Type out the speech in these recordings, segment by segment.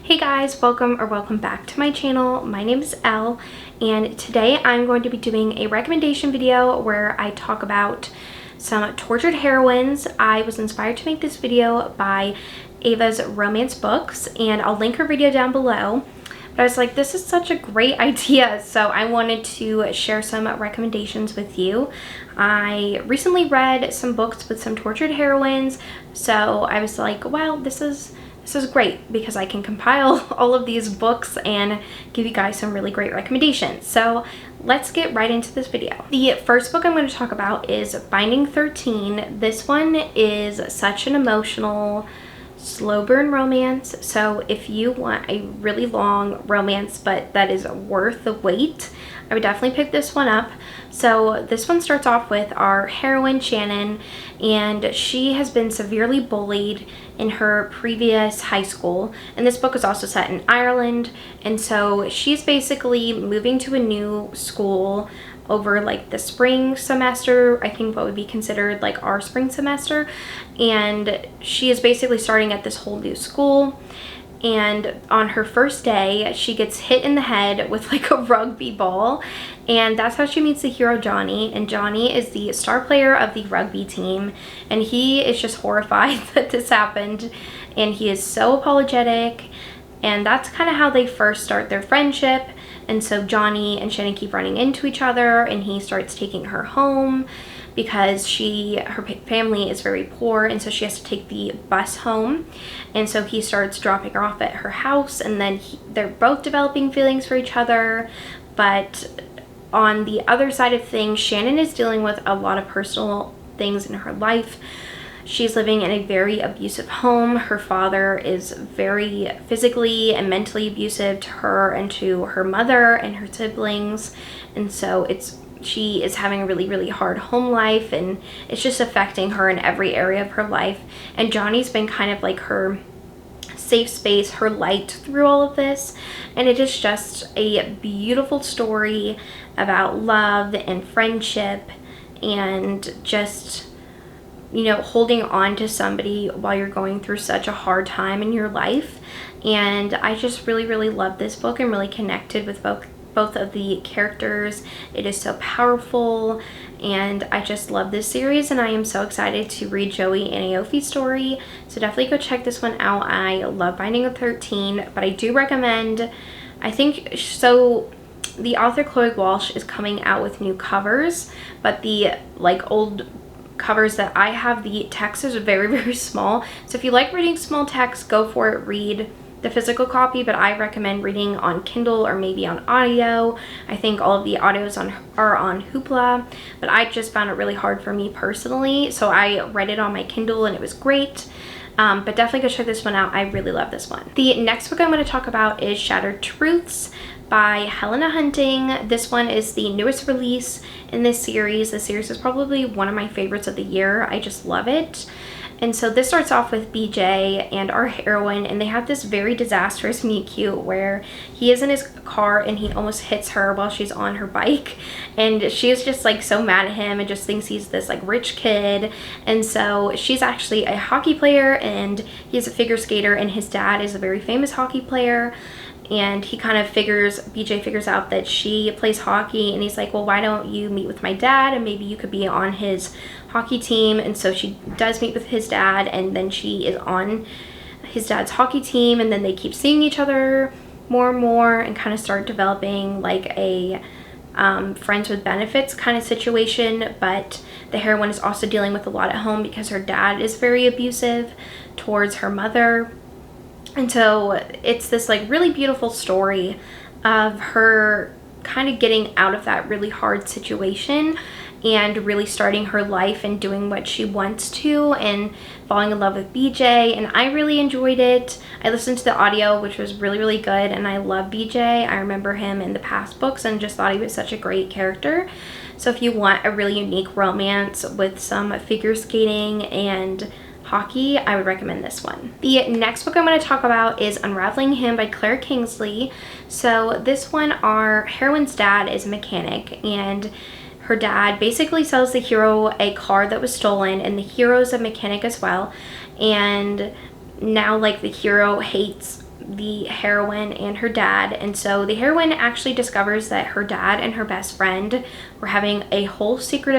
Hey guys, welcome back to my channel. My name is Elle, and today I'm going to be doing a recommendation video where I talk about some tortured heroines. I was inspired to make this video by Ava's romance books, and I'll link her video down below. But I was like, this is such a great idea, so I wanted to share some recommendations with you. I recently read some books with some tortured heroines, so I was like, wow, this is great because I can compile all of these books and give you guys some really great recommendations. So let's get right into this video. The first book I'm going to talk about is Binding 13. This one is such an emotional, slow burn romance. So if you want a really long romance but that is worth the wait, I would definitely pick this one up. So this one starts off with our heroine Shannon, and she has been severely bullied in her previous high school, and this book is also set in Ireland, and so she's basically moving to a new school over like the spring semester, I think what would be considered like our spring semester, and she is basically starting at this whole new school. And on her first day, she gets hit in the head with like a rugby ball, and that's how she meets the hero Johnny. And Johnny is the star player of the rugby team, and he is just horrified that this happened, and he is so apologetic, and that's kind of how they first start their friendship. And so Johnny and Shannon keep running into each other, and he starts taking her home because her family is very poor, and so she has to take the bus home. And so he starts dropping her off at her house, and then they're both developing feelings for each other. But on the other side of things, Shannon is dealing with a lot of personal things in her life. She's living in a very abusive home. Her father is very physically and mentally abusive to her and to her mother and her siblings, and so she is having a really hard home life, and it's just affecting her in every area of her life. And Johnny's been kind of like her safe space, her light through all of this, and it is just a beautiful story about love and friendship and just, you know, holding on to somebody while you're going through such a hard time in your life. And I just really love this book and really connected with both of the characters. It is so powerful, and I just love this series, and I am so excited to read Joey and Aofi's story. So definitely go check this one out. I love Binding of 13, but I do recommend, I think, so the author Chloe Walsh is coming out with new covers, but the like old covers that I have, the text is very small. So if you like reading small text, go for it, read the physical copy, but I recommend reading on Kindle or maybe on audio. I think all of the audios are on Hoopla, but I just found it really hard for me personally, so I read it on my Kindle and it was great. But definitely go check this one out. I really love this one. The next book I'm going to talk about is Shattered Truths by Helena Hunting. This one is the newest release in this series. This series is probably one of my favorites of the year. I just love it. And so this starts off with BJ and our heroine, and they have this very disastrous meet cute where he is in his car and he almost hits her while she's on her bike, and she is just like so mad at him and just thinks he's this like rich kid. And so she's actually a hockey player and he's a figure skater, and his dad is a very famous hockey player. And he kind of BJ figures out that she plays hockey, and he's like, well, why don't you meet with my dad and maybe you could be on his hockey team. And so she does meet with his dad, and then she is on his dad's hockey team, and then they keep seeing each other more and more and kind of start developing like a friends with benefits kind of situation. But the heroine is also dealing with a lot at home because her dad is very abusive towards her mother. And so it's this like really beautiful story of her kind of getting out of that really hard situation and really starting her life and doing what she wants to and falling in love with BJ. And I really enjoyed it. I listened to the audio, which was really good, and I love BJ. I remember him in the past books and just thought he was such a great character. So if you want a really unique romance with some figure skating and hockey, I would recommend this one. The next book I'm going to talk about is Unraveling Him by Claire Kingsley. So this one, our heroine's dad is a mechanic, and her dad basically sells the hero a car that was stolen, and the hero's a mechanic as well. And now like the hero hates the heroine and her dad. And so the heroine actually discovers that her dad and her best friend were having a whole secret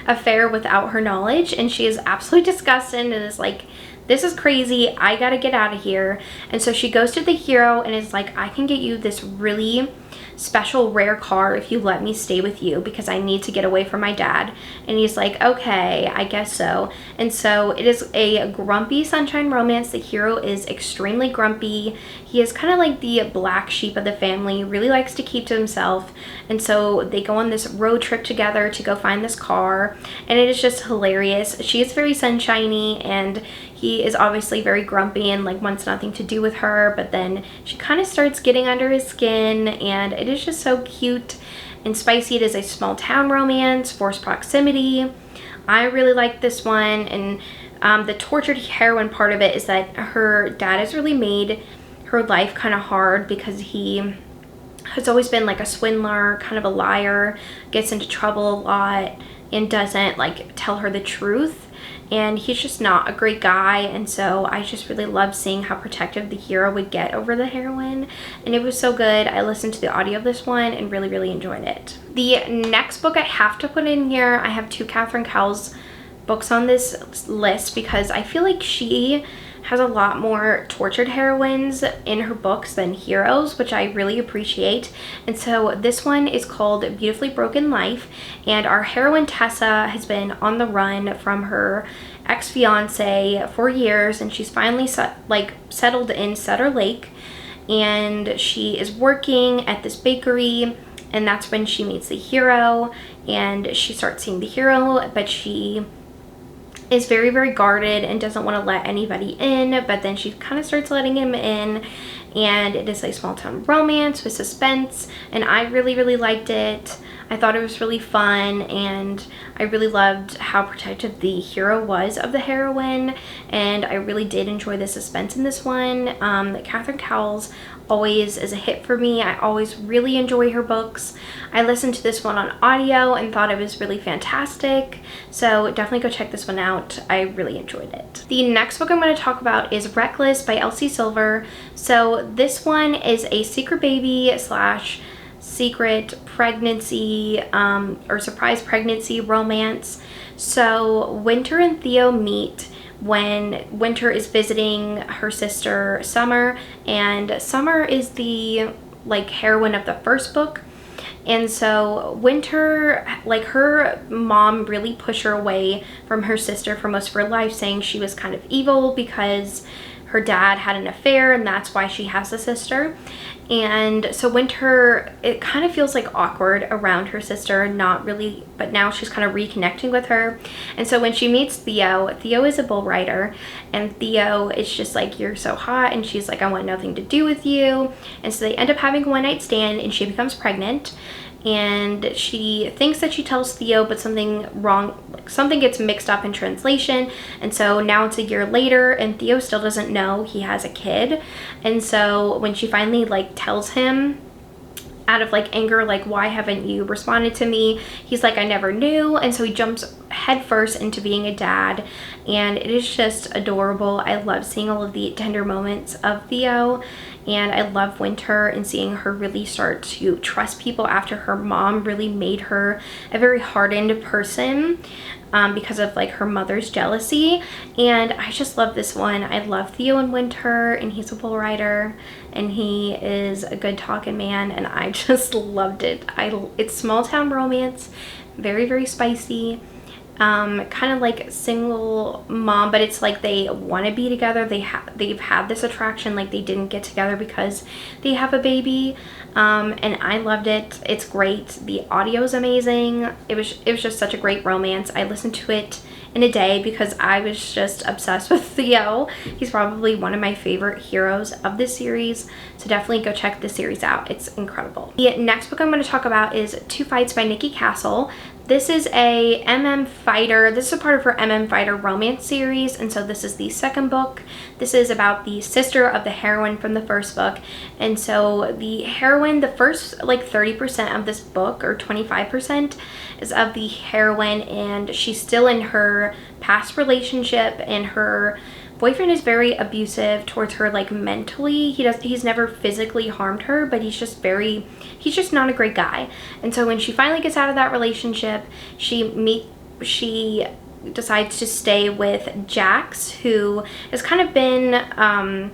affair without her knowledge, and she is absolutely disgusted and is like, this is crazy, I gotta get out of here. And so she goes to the hero and is like, I can get you this really special rare car if you let me stay with you, because I need to get away from my dad. And he's like, okay, I guess so. And so it is a grumpy sunshine romance. The hero is extremely grumpy. He is kind of like the black sheep of the family, really likes to keep to himself. And so they go on this road trip together to go find this car, and it is just hilarious. She is very sunshiny, and he is obviously very grumpy and like wants nothing to do with her, but then she kind of starts getting under his skin, and it is just so cute and spicy. It is a small town romance, forced proximity. I really like this one. And the tortured heroine part of it is that her dad has really made her life kind of hard, because he has always been like a swindler, kind of a liar, gets into trouble a lot, and doesn't like tell her the truth. And he's just not a great guy. And so I just really loved seeing how protective the hero would get over the heroine, and it was so good. I listened to the audio of this one and really enjoyed it. The next book I have to put in here, I have 2 Catherine Cowles books on this list, because I feel like she has a lot more tortured heroines in her books than heroes, which I really appreciate. And so this one is called Beautifully Broken Life, and our heroine Tessa has been on the run from her ex-fiance for years, and she's finally settled in Sutter Lake, and she is working at this bakery, and that's when she meets the hero, and she starts seeing the hero, but she is very guarded and doesn't want to let anybody in, but then she kind of starts letting him in. And it is a small town romance with suspense, and I really liked it. I thought it was really fun, and I really loved how protective the hero was of the heroine, and I really did enjoy the suspense in this one. Catherine Cowles always is a hit for me. I always really enjoy her books. I listened to this one on audio and thought it was really fantastic, so definitely go check this one out. I really enjoyed it. The next book I'm going to talk about is Reckless by Elsie Silver. So this one is a secret baby slash secret pregnancy or surprise pregnancy romance. So Winter and Theo meet when Winter is visiting her sister Summer, and Summer is the heroine of the first book. And so Winter, her mom really pushed her away from her sister for most of her life, saying she was kind of evil because her dad had an affair, and that's why she has a sister. And so Winter, it kind of feels awkward around her sister, not really, but now she's kind of reconnecting with her. And so when she meets Theo, Theo is a bull rider, and Theo is just like, you're so hot, and she's like, I want nothing to do with you. And so they end up having a one-night stand, and she becomes pregnant. And she thinks that she tells Theo, but something gets mixed up in translation. And so now it's a year later, and Theo still doesn't know he has a kid. And so when she finally tells him, out of anger, why haven't you responded to me, he's like, I never knew. And so he jumps headfirst into being a dad, and it is just adorable. I love seeing all of the tender moments of Theo, and I love Winter and seeing her really start to trust people after her mom really made her a very hardened person because of her mother's jealousy. And I just love this one. I love Theo and Winter, and he's a bull rider, and he is a good talking man, and I just loved it. It's small town romance, very spicy. Kind of single mom, but it's they want to be together. They've had this attraction, they didn't get together because they have a baby. And I loved it. It's great. The audio is amazing. It was just such a great romance. I listened to it in a day because I was just obsessed with Theo. He's probably one of my favorite heroes of this series, so definitely go check this series out. It's incredible. The next book I'm going to talk about is Two Fights by Nikki Castle. This is a MM Fighter. This is a part of her MM Fighter romance series, and so this is the second book. This is about the sister of the heroine from the first book. And so the heroine, the first 30% of this book, or 25%, is of the heroine, and she's still in her past relationship, and her boyfriend is very abusive towards her, like mentally. He's never physically harmed her, but he's just not a great guy. And so when she finally gets out of that relationship, she decides to stay with Jax, who has kind of been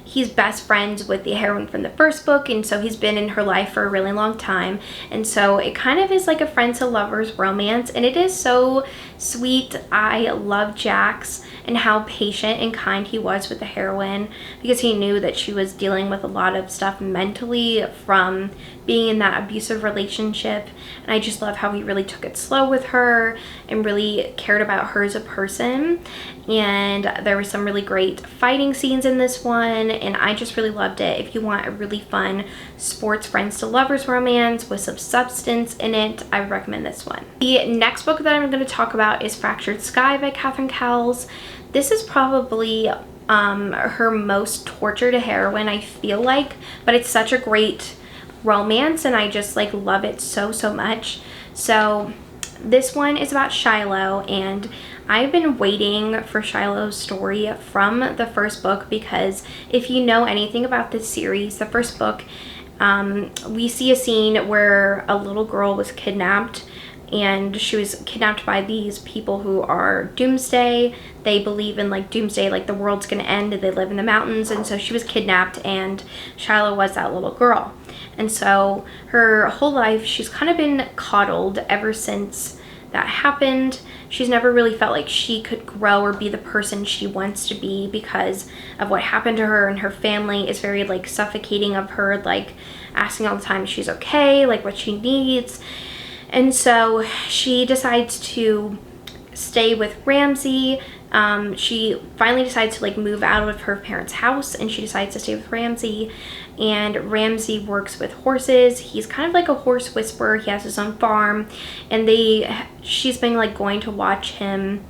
he's best friends with the heroine from the first book, and so he's been in her life for a really long time. And so it kind of is like a friends to lovers romance, and it is so sweet. I love Jax and how patient and kind he was with the heroine, because he knew that she was dealing with a lot of stuff mentally from being in that abusive relationship. And I just love how he really took it slow with her and really cared about her as a person. And there were some really great fighting scenes in this one, and I just really loved it. If you want a really fun sports friends to lovers romance with some substance in it, I would recommend this one. The next book that I'm going to talk about is Fractured Sky by Catherine Cowles. This is probably her most tortured heroine, I feel like, but it's such a great romance, and I just like love it so much. So this one is about Shiloh, and I've been waiting for Shiloh's story from the first book, because if you know anything about this series, the first book, we see a scene where a little girl was kidnapped, and she was kidnapped by these people who are doomsday. They believe in like doomsday, like the world's gonna end, and they live in the mountains. And so she was kidnapped, and Shiloh was that little girl. And so her whole life she's kind of been coddled ever since that happened. She's never really felt like she could grow or be the person she wants to be because of what happened to her, and her family is very like suffocating of her, like asking all the time if she's okay, like what she needs. And so she decides to stay with Ramsey. She finally decides to like move out of her parents' house, and she decides to stay with Ramsey. And Ramsey works with horses. He's kind of like a horse whisperer. He has his own farm, and she's been like going to watch him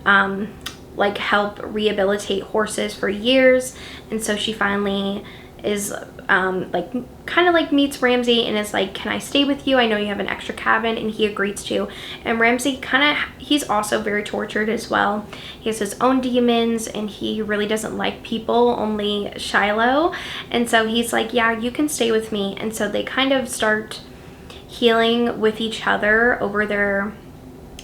like help rehabilitate horses for years. And so she finally is like kind of like meets Ramsey and is like, can I stay with you? I know you have an extra cabin. And he agrees to. And Ramsey he's also very tortured as well. He has his own demons, and he really doesn't like people, only Shiloh. And so he's like, yeah, you can stay with me. And so they kind of start healing with each other over their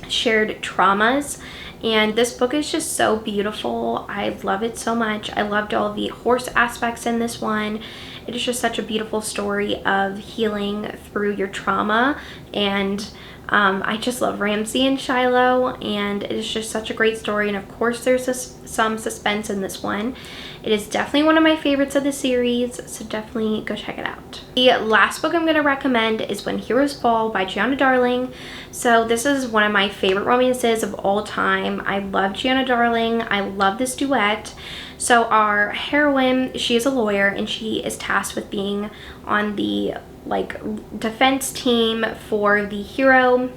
shared traumas. And this book is just so beautiful. I love it so much. I loved all the horse aspects in this one. It is just such a beautiful story of healing through your trauma. And I just love Ramsey and Shiloh, and it is just such a great story. And of course there's some suspense in this one. It is definitely one of my favorites of the series, so definitely go check it out. The last book I'm going to recommend is When Heroes Fall by Gianna Darling. So this is one of my favorite romances of all time. I love Gianna Darling. I love this duet. So our heroine, she is a lawyer, and she is tasked with being on the like defense team for the hero.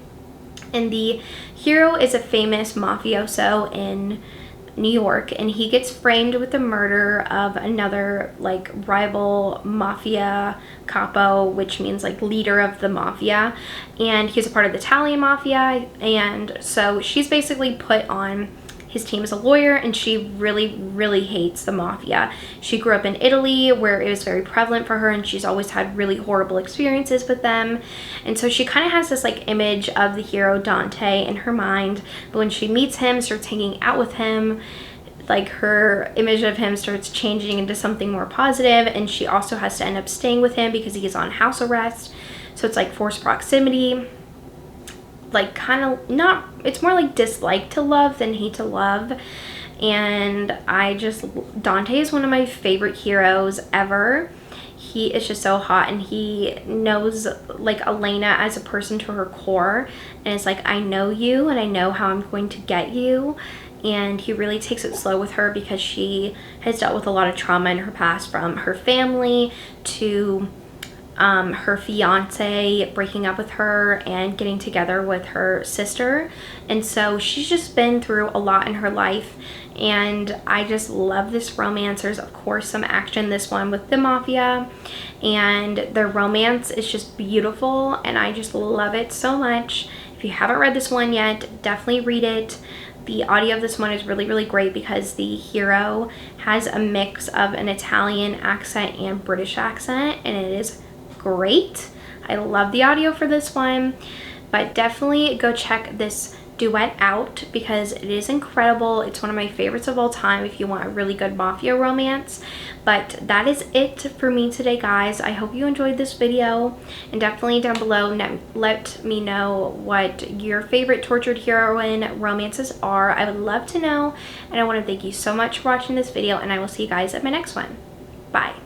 And the hero is a famous mafioso in New York, and he gets framed with the murder of another like rival mafia capo, which means like leader of the mafia, and he's a part of the Italian mafia. And so she's basically put on his team as a lawyer, and she really hates the mafia. She grew up in Italy, where it was very prevalent for her, and she's always had really horrible experiences with them. And so she kind of has this like image of the hero Dante in her mind, but when she meets him, starts hanging out with him, like her image of him starts changing into something more positive. And she also has to end up staying with him because he is on house arrest, so it's like forced proximity. Like kind of not, it's more like dislike to love than hate to love. And Dante is one of my favorite heroes ever. He is just so hot, and he knows like Elena as a person to her core, and it's like, I know you and I know how I'm going to get you. And he really takes it slow with her because she has dealt with a lot of trauma in her past, from her family to her fiance breaking up with her and getting together with her sister. And so she's just been through a lot in her life, and I just love this romance. There's of course some action, this one with the mafia, and their romance is just beautiful, and I just love it so much. If you haven't read this one yet, definitely read it. The audio of this one is really, really great because the hero has a mix of an Italian accent and British accent, and it is great. I love the audio for this one, but definitely go check this duet out because it is incredible. It's one of my favorites of all time if you want a really good mafia romance. But that is it for me today, guys. I hope you enjoyed this video, and definitely down below let me know what your favorite tortured heroine romances are. I would love to know, and I want to thank you so much for watching this video, and I will see you guys at my next one. Bye.